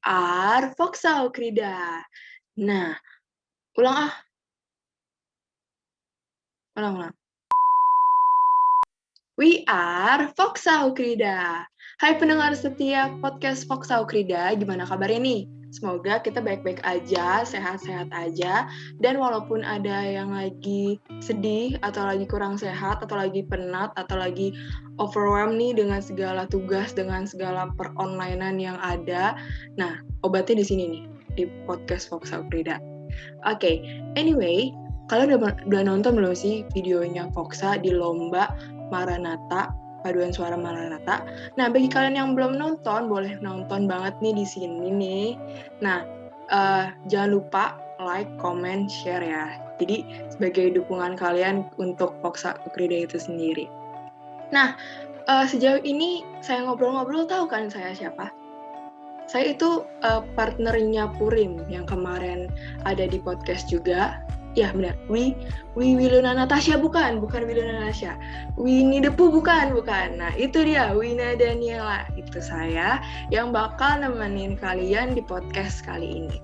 are Foxa Ukrida. Nah, ulang. We are Foxa Ukrida. Hai pendengar setia podcast Foxa Ukrida, gimana kabarnya nih? Semoga kita baik-baik aja, sehat-sehat aja, dan walaupun ada yang lagi sedih, atau lagi kurang sehat, atau lagi penat, atau lagi overwhelmed nih dengan segala tugas, dengan segala per-onlinean yang ada, nah, obatnya di sini nih, di podcast Foxa Ukrida. Oke, anyway, kalian udah nonton belum sih videonya Foxa di lomba Maranatha, paduan suara Maranatha? Nah, bagi kalian yang belum nonton, boleh nonton banget nih di sini nih. Nah, jangan lupa like, comment, share ya. Jadi, sebagai dukungan kalian untuk Foxa Ukrida itu sendiri. Nah, sejauh ini saya ngobrol-ngobrol, tahu kan saya siapa? Saya itu partnernya Purim yang kemarin ada di podcast juga. Ya benar, Wiluna Natasha bukan Wiluna Natasha. Winnie the Pooh bukan. Nah itu dia, Wina Daniela. Itu saya yang bakal nemenin kalian di podcast kali ini.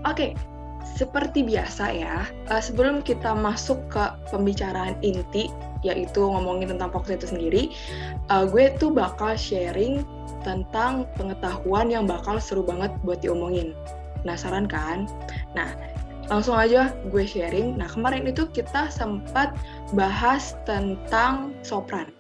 Oke, seperti biasa ya, sebelum kita masuk ke pembicaraan inti, yaitu ngomongin tentang Foxa itu sendiri, gue tuh bakal sharing tentang pengetahuan yang bakal seru banget buat diomongin. Penasaran kan? Nah, langsung aja gue sharing. Nah, kemarin itu kita sempat bahas tentang sopran.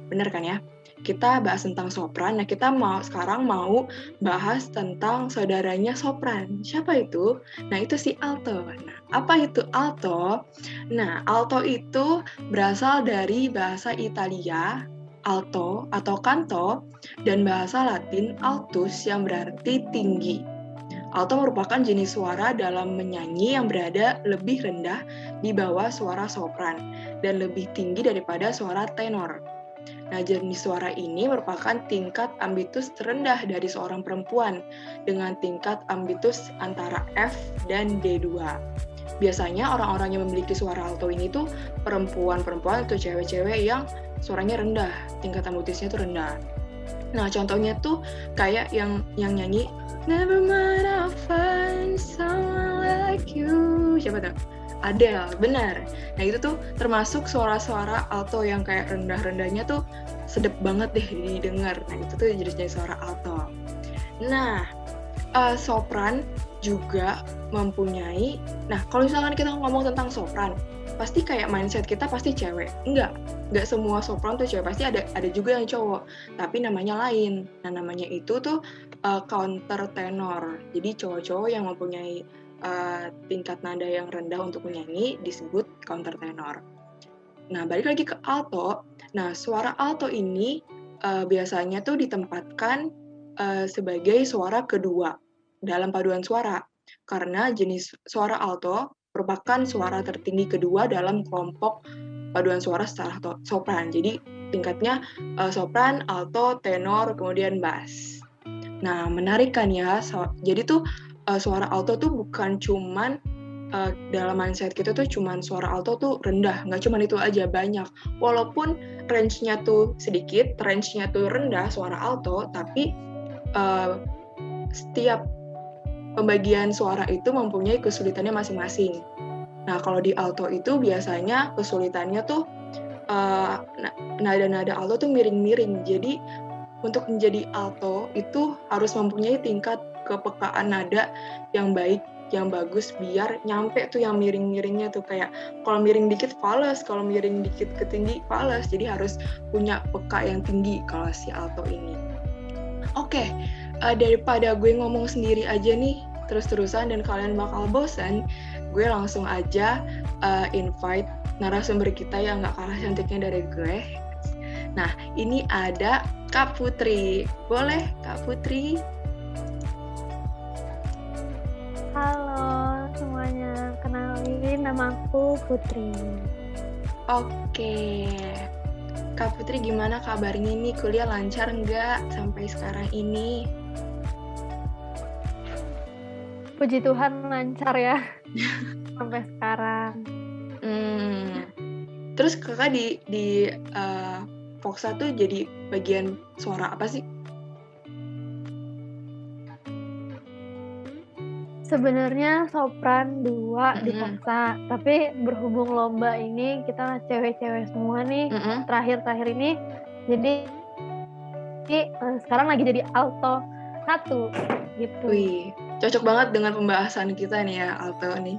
Bener kan ya? Kita bahas tentang sopran. Nah, kita sekarang mau bahas tentang saudaranya sopran. Siapa itu? Nah, itu si alto. Nah, apa itu alto? Nah, alto itu berasal dari bahasa Italia, alto atau canto, dan bahasa Latin altus yang berarti tinggi. Alto merupakan jenis suara dalam menyanyi yang berada lebih rendah di bawah suara sopran dan lebih tinggi daripada suara tenor. Nah, jenis suara ini merupakan tingkat ambitus terendah dari seorang perempuan dengan tingkat ambitus antara F dan D2. Biasanya orang-orang yang memiliki suara alto ini tuh perempuan-perempuan atau cewek-cewek yang suaranya rendah, tingkat ambitusnya tuh rendah. Nah, contohnya tuh kayak yang nyanyi Never mind I'll find someone like you. Siapa tuh? Adele, benar. Nah, itu tuh termasuk suara-suara alto yang kayak rendah-rendahnya tuh sedep banget deh didengar. Nah, itu tuh jenis-jenis suara alto. Nah, sopran juga mempunyai, nah kalau misalkan kita ngomong tentang sopran, pasti kayak mindset kita pasti cewek. Enggak semua sopran tuh cewek, pasti ada juga yang cowok, tapi namanya lain. Nah, namanya itu tuh counter tenor. Jadi cowok-cowok yang mempunyai tingkat nada yang rendah untuk menyanyi disebut counter tenor. Nah, balik lagi ke alto. Nah, suara alto ini biasanya tuh ditempatkan sebagai suara kedua dalam paduan suara. Karena jenis suara alto merupakan suara tertinggi kedua dalam kelompok paduan suara setelah sopran. Jadi tingkatnya sopran, alto, tenor, kemudian bass. Nah, menarik kan ya? Jadi tuh suara alto tuh bukan cuman dalam mindset kita tuh cuman suara alto tuh rendah, nggak cuman itu aja, banyak. Walaupun range-nya tuh sedikit, range-nya tuh rendah suara alto, tapi setiap pembagian suara itu mempunyai kesulitannya masing-masing. Nah, kalau di alto itu biasanya kesulitannya tuh nada-nada alto tuh miring-miring. Jadi untuk menjadi alto itu harus mempunyai tingkat kepekaan nada yang baik, yang bagus, biar nyampe tuh yang miring-miringnya tuh, kayak kalau miring dikit fales, kalau miring dikit ke tinggi fales. Jadi harus punya peka yang tinggi kalau si alto ini. Oke, daripada gue ngomong sendiri aja nih terus-terusan dan kalian bakal bosan, gue langsung aja invite narasumber kita yang gak kalah cantiknya dari gue. Nah, ini ada Kak Putri. Boleh, Kak Putri? Halo semuanya, kenalin nama aku Putri. Oke. Kak Putri, gimana kabarnya nih? Kuliah lancar nggak sampai sekarang ini? Puji Tuhan lancar ya sampai sekarang. Terus kakak di Foxa tuh jadi bagian suara apa sih? Sebenarnya sopran 2 di Mm-mm. Foxa, tapi berhubung lomba ini kita cewek-cewek semua nih, Mm-mm. terakhir-terakhir ini, jadi sekarang lagi jadi alto 1 gitu. Wih, cocok banget dengan pembahasan kita nih ya, Alto nih.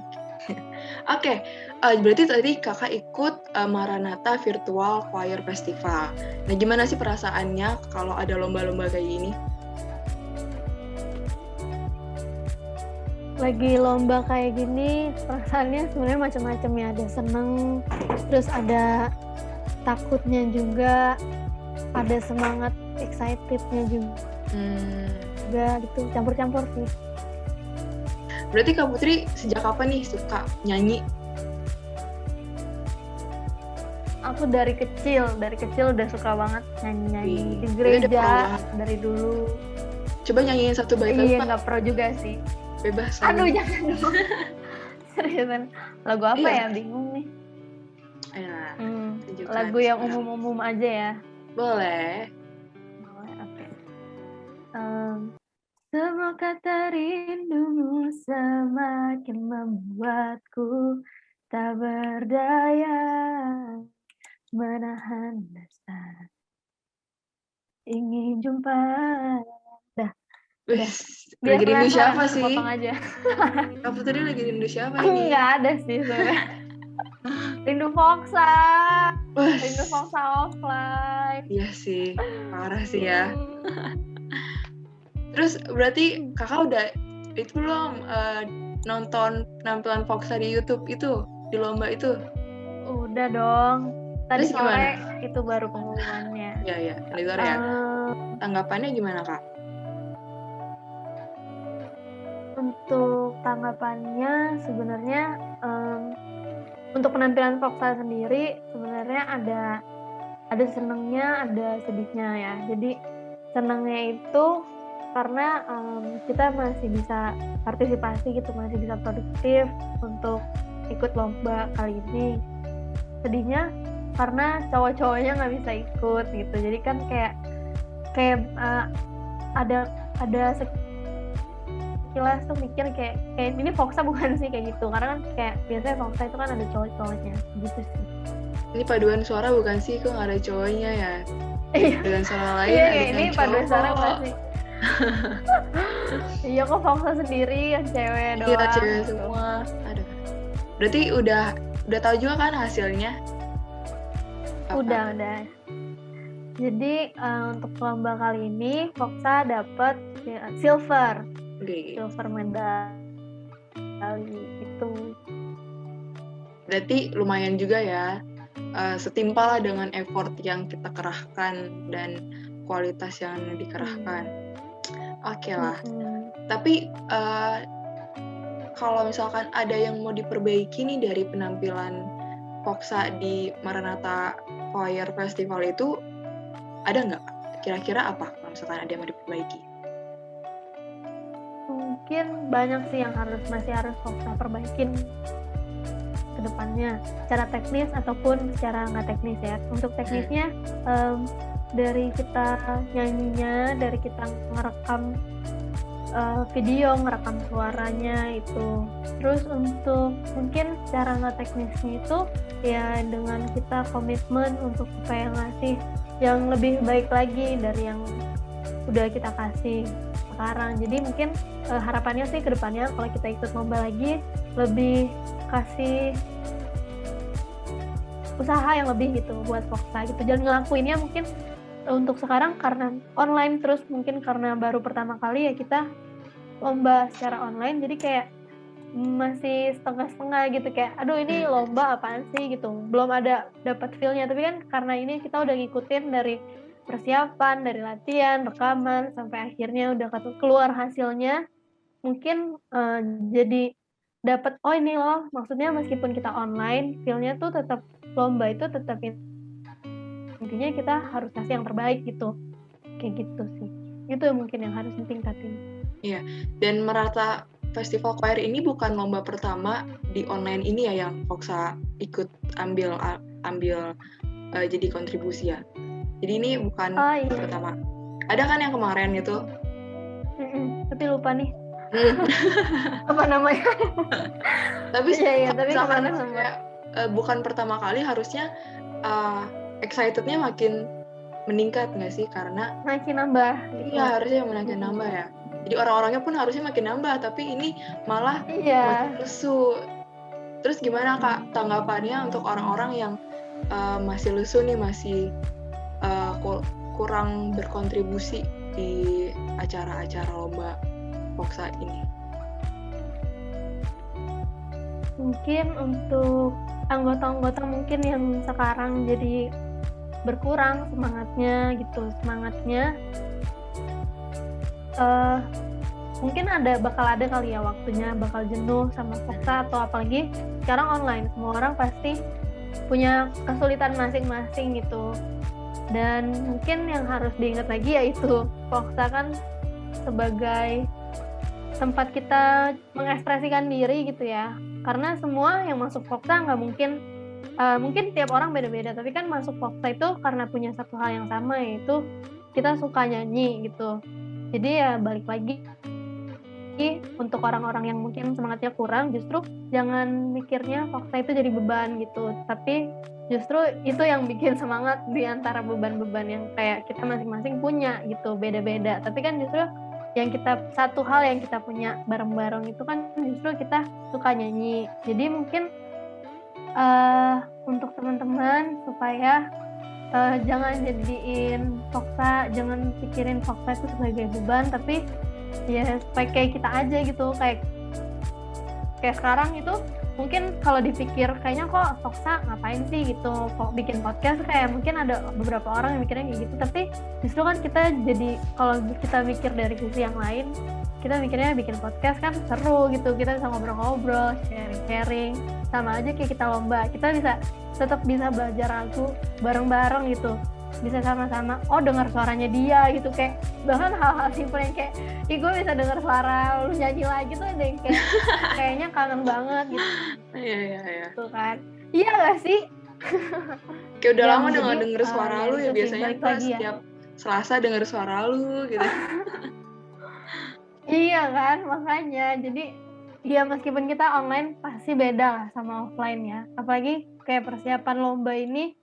Oke, berarti tadi kakak ikut Maranatha Virtual Choir Festival. Nah, gimana sih perasaannya kalau ada lomba-lomba kayak gini? Lagi lomba kayak gini, perasaannya sebenarnya macam-macam ya. Ada seneng, terus ada takutnya juga, ada semangat excitednya juga gitu, campur-campur sih. Berarti Kak Putri sejak kapan nih suka nyanyi? Aku dari kecil udah suka banget nyanyi-nyanyi Wih, di berarti udah pro gereja banget. dari dulu. Coba nyanyiin satu bait lagu, Iya, Kak. nggak pro juga sih. Bebas. Aduh, jangan dong. Seriusan. Lagu apa Iya. ya? Bingung nih. Ayo, tunjukkan Lagu yang sekarang. umum-umum aja ya. Boleh. Oke. Semua kata rindumu semakin membuatku tak berdaya menahan rasa ingin jumpa. Dah. Biar Lagi rindu penasaran, siapa aku sih? potong aja. Kak Putri lagi rindu siapa ini? Nggak ada sih sebenarnya. Rindu Foxa. Wah, Rindu Foxa offline. iya sih, parah sih ya. Terus berarti kakak udah itu belum nonton penampilan Foxa di YouTube itu, di lomba itu? Udah dong. Tadi Terus sore gimana? itu baru pengumumannya. Iya, di luar ya. Tanggapannya gimana, Kak? Untuk tanggapannya sebenarnya untuk penampilan Foxa sendiri sebenarnya ada senengnya, ada sedihnya ya. Jadi senengnya itu karena kita masih bisa partisipasi gitu, masih bisa produktif untuk ikut lomba kali ini. Sedihnya karena cowok-cowoknya nggak bisa ikut gitu. Jadi kan kayak ada sekilas tuh mikir kayak ini Foxa bukan sih kayak gitu, karena kan kayak biasanya Foxa itu kan ada cowok-cowoknya gitu sih. Ini paduan suara bukan sih, kok nggak ada cowoknya ya? Iya. Dengan suara lain Iya, ada ini yang paduan suara cowok. pasti. Iya, kok Foxa sendiri yang cewek doang. Iya, cewek semua. Aduh. Berarti udah tahu juga kan hasilnya? Apa? Udah. Jadi untuk lomba kali ini Foxa dapat silver medali itu. Berarti lumayan juga ya, setimpal dengan effort yang kita kerahkan dan kualitas yang dikerahkan. Oke lah. Tapi kalau misalkan ada yang mau diperbaiki nih dari penampilan Foxa di Maranatha Choir Festival itu, ada nggak? Kira-kira apa kalau misalkan ada yang mau diperbaiki? Mungkin banyak sih yang masih harus Foxa perbaikin ke depannya, secara teknis ataupun secara nggak teknis ya. Untuk teknisnya dari kita nyanyinya, dari kita ngerekam video, ngerekam suaranya itu. Terus untuk mungkin secara nggak teknisnya itu ya dengan kita komitmen untuk supaya ngasih yang lebih baik lagi dari yang udah kita kasih sekarang. Jadi mungkin harapannya sih ke depannya kalau kita ikut lomba lagi lebih kasih usaha yang lebih gitu buat Foxa gitu. Jangan ngelakuinnya mungkin untuk sekarang karena online, terus mungkin karena baru pertama kali ya kita lomba secara online, jadi kayak masih setengah-setengah gitu, kayak aduh ini lomba apaan sih gitu, belum ada dapat feel-nya. Tapi kan karena ini kita udah ngikutin dari persiapan, dari latihan, rekaman sampai akhirnya udah keluar hasilnya, mungkin jadi dapat oh ini loh, maksudnya meskipun kita online feel-nya tuh tetap lomba itu tetap intinya kita harus kasih yang terbaik gitu, kayak gitu sih. Itu mungkin yang harus ditingkatin. Iya, dan Maranatha Festival Choir ini bukan lomba pertama di online ini ya yang Foxa ikut ambil jadi kontribusi ya. Jadi ini bukan pertama. Ada kan yang kemarin itu? Tapi lupa nih. Apa namanya? Tapi Iya, kalau tapi misalkan kemana kayak, bukan pertama kali, harusnya excitednya makin meningkat nggak sih? Karena makin nambah gitu. iya, harusnya makin nambah ya. Jadi orang-orangnya pun harusnya makin nambah, tapi ini malah makin Iya. lesu. Terus gimana Kak tanggapannya untuk orang-orang yang masih lesu nih, masih kurang berkontribusi di acara-acara lomba Foksa ini? Mungkin untuk anggota-anggota mungkin yang sekarang jadi berkurang semangatnya gitu, mungkin bakal ada kali ya waktunya bakal jenuh sama Foksa, atau apalagi sekarang online, semua orang pasti punya kesulitan masing-masing gitu. Dan mungkin yang harus diingat lagi yaitu Foksa kan sebagai tempat kita mengekspresikan diri gitu ya, karena semua yang masuk Foksa nggak mungkin tiap orang beda-beda, tapi kan masuk Foksa itu karena punya satu hal yang sama, yaitu kita suka nyanyi gitu. Jadi ya balik lagi, untuk orang-orang yang mungkin semangatnya kurang, justru jangan mikirnya Foksa itu jadi beban gitu, tapi justru itu yang bikin semangat di antara beban-beban yang kayak kita masing-masing punya gitu, beda-beda. Tapi kan justru satu hal yang kita punya bareng-bareng itu kan justru kita suka nyanyi. Jadi mungkin untuk teman-teman supaya jangan pikirin Foksa itu sebagai beban, tapi ya supaya kayak kita aja gitu, kayak sekarang itu mungkin kalau dipikir kayaknya kok Foksa ngapain sih gitu, kok bikin podcast, kayak mungkin ada beberapa orang yang mikirnya kayak gitu, tapi justru kan kita jadi, kalau kita mikir dari sisi yang lain, kita mikirnya bikin podcast kan seru gitu, kita bisa ngobrol-ngobrol, sharing-sharing, sama aja kayak kita lomba, kita tetap bisa belajar lagu bareng-bareng gitu, bisa sama-sama dengar suaranya dia gitu, kayak bahkan hal-hal simpel yang kayak gue bisa dengar suara lu nyanyi lagi tuh ada yang kayaknya kangen banget gitu. Iya. Tuh kan, iya gak sih? Kayak udah lama nggak denger suara lu ya, biasanya pas setiap Selasa denger suara lu gitu. Iya kan, makanya jadi ya meskipun kita online pasti beda lah sama offline ya, apalagi kayak persiapan lomba ini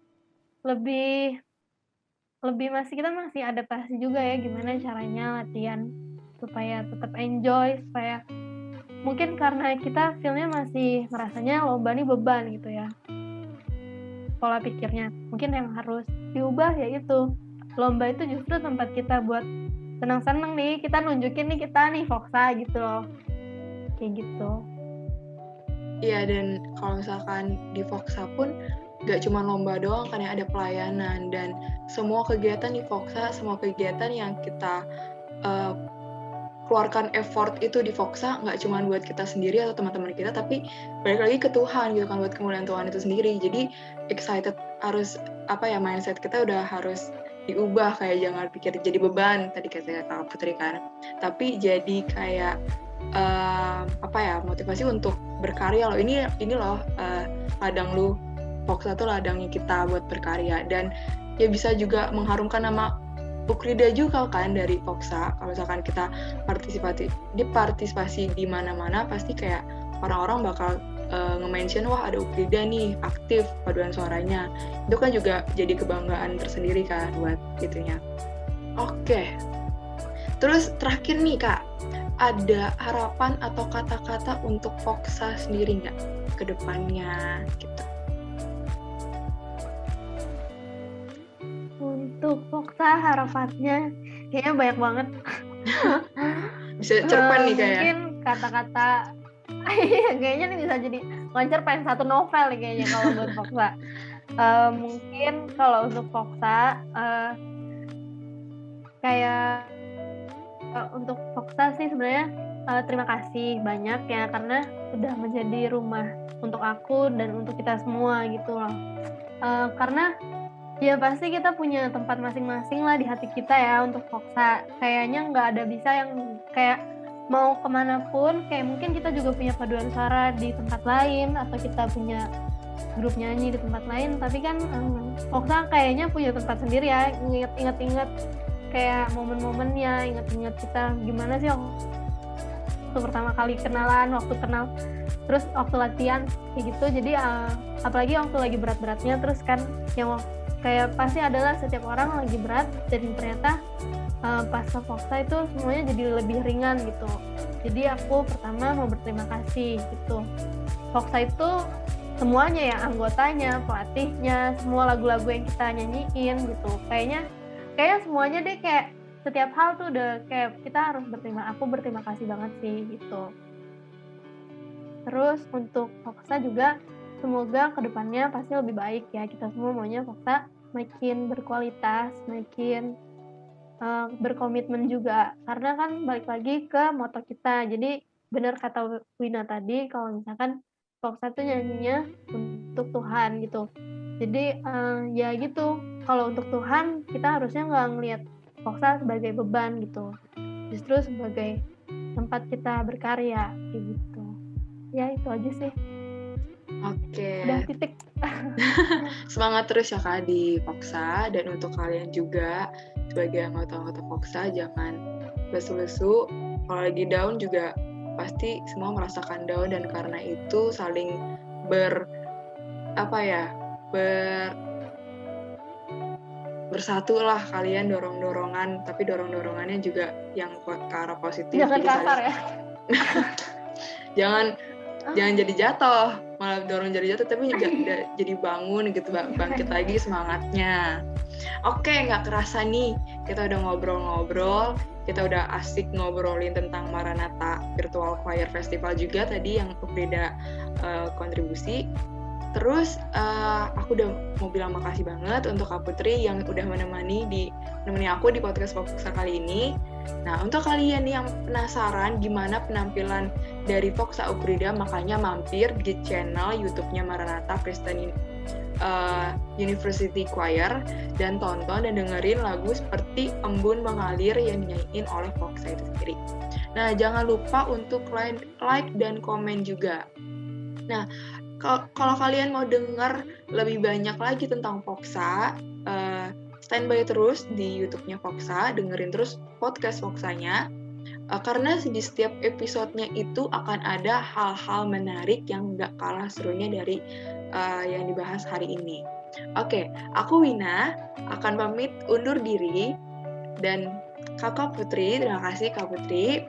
lebih kita masih adaptasi juga ya, gimana caranya latihan supaya tetap enjoy, supaya mungkin karena kita feelnya masih merasanya lomba ini beban gitu ya, pola pikirnya mungkin yang harus diubah, yaitu lomba itu justru tempat kita buat senang-senang nih, kita nunjukin nih kita nih Foksa gitu loh, kayak gitu. Iya, dan kalau misalkan di Foksa pun gak cuma lomba doang kan ya, ada pelayanan, dan semua kegiatan di Foksa, semua kegiatan yang kita keluarkan effort itu di Foksa nggak cuma buat kita sendiri atau teman-teman kita, tapi balik lagi ke Tuhan gitu kan, buat kemuliaan Tuhan itu sendiri. Jadi excited harus mindset kita udah harus diubah, kayak jangan pikir jadi beban tadi kata Kak Putri kan, tapi jadi kayak motivasi untuk berkarya loh. Ini loh ladang lu, Foksa tuh ladangnya kita buat berkarya, dan ya bisa juga mengharumkan nama Ukrida juga kan dari Foksa. Kalau misalkan kita partisipasi di mana-mana, pasti kayak orang-orang bakal nge-mention, wah ada Ukrida nih aktif paduan suaranya. Itu kan juga jadi kebanggaan tersendiri kan buat itunya. Oke. Terus terakhir nih Kak, ada harapan atau kata-kata untuk Foksa sendiri nggak ke depannya gitu? Untuk Foksa harapannya kayaknya banyak banget. Bisa cerpen nih kayak. Mungkin kata-kata kayaknya nih bisa jadi cerpen satu novel nih kayaknya kalau buat Foksa. Mungkin kalau untuk Foksa kayak untuk Foksa sih sebenarnya terima kasih banyak ya, karena sudah menjadi rumah untuk aku dan untuk kita semua gitu loh. Karena ya pasti kita punya tempat masing-masing lah di hati kita ya untuk Foksa. Kayaknya nggak ada bisa yang kayak mau kemanapun, kayak mungkin kita juga punya paduan suara di tempat lain, atau kita punya grup nyanyi di tempat lain, tapi kan Foksa kayaknya punya tempat sendiri ya. Ingat-ingat kayak momen-momennya, ingat-ingat kita gimana sih waktu pertama kali kenalan, waktu kenal, terus waktu latihan kayak gitu. Jadi apalagi waktu lagi berat-beratnya, terus kan yang kayak pasti adalah setiap orang lagi berat, dan ternyata pas ke Foxa itu semuanya jadi lebih ringan gitu. Jadi aku pertama mau berterima kasih gitu. Foxa itu semuanya ya, anggotanya, pelatihnya, semua lagu-lagu yang kita nyanyiin gitu. Kayaknya semuanya deh, kayak setiap hal tuh udah kayak kita harus aku berterima kasih banget sih gitu. Terus untuk Foxa juga semoga kedepannya pasti lebih baik ya. Kita semua maunya Foxa makin berkualitas, makin berkomitmen juga. Karena kan balik lagi ke moto kita. Jadi benar kata Wina tadi, kalau misalkan Foxa tuh nyanyinya untuk Tuhan gitu. Jadi ya gitu, kalau untuk Tuhan kita harusnya nggak ngelihat Foxa sebagai beban gitu, justru sebagai tempat kita berkarya gitu. Ya itu aja sih. Oke. Udah titik. Semangat terus ya Kak di Foxa, dan untuk kalian juga sebagai anggota-anggota Foxa jangan lesu-lesu. Kalau lagi down juga pasti semua merasakan down, dan karena itu saling bersatu lah kalian, dorong-dorongan, tapi dorong-dorongannya juga yang ke arah positif. Jangan jadi kasar ya. jangan jadi jatuh, malah dorong jadi jatuh, tapi juga jadi bangun gitu, bangkit lagi semangatnya. Oke, nggak kerasa nih kita udah ngobrol-ngobrol, kita udah asik ngobrolin tentang Maranatha Virtual Choir Festival juga tadi yang berbeda kontribusi. Terus aku udah mau bilang makasih banget untuk Kak Putri yang udah menemani aku di podcast Foxa kali ini. Nah, untuk kalian yang penasaran gimana penampilan dari Foxa Ukrida, makanya mampir di channel YouTube-nya Maranatha Kristen University Choir dan tonton dan dengerin lagu seperti Embun Mengalir yang dinyanyiin oleh Foxa itu sendiri. Nah, jangan lupa untuk like dan komen juga. Nah, kalau kalian mau dengar lebih banyak lagi tentang Foxa, standby terus di YouTube-nya Foxa, dengerin terus podcast Foxanya, karena di setiap episodenya itu akan ada hal-hal menarik yang nggak kalah serunya dari yang dibahas hari ini. Oke, aku Wina akan pamit undur diri, dan Kakak Putri, terima kasih Kak Putri.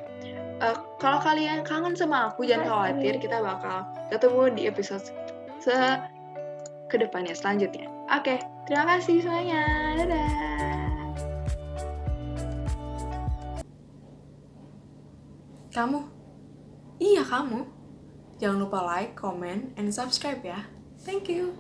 Kalau kalian kangen sama aku, jangan khawatir, kita bakal ketemu di episode kedepannya selanjutnya. Oke, terima kasih semuanya. Dadah. Kamu? Iya, kamu. Jangan lupa like, comment, and subscribe ya. Thank you.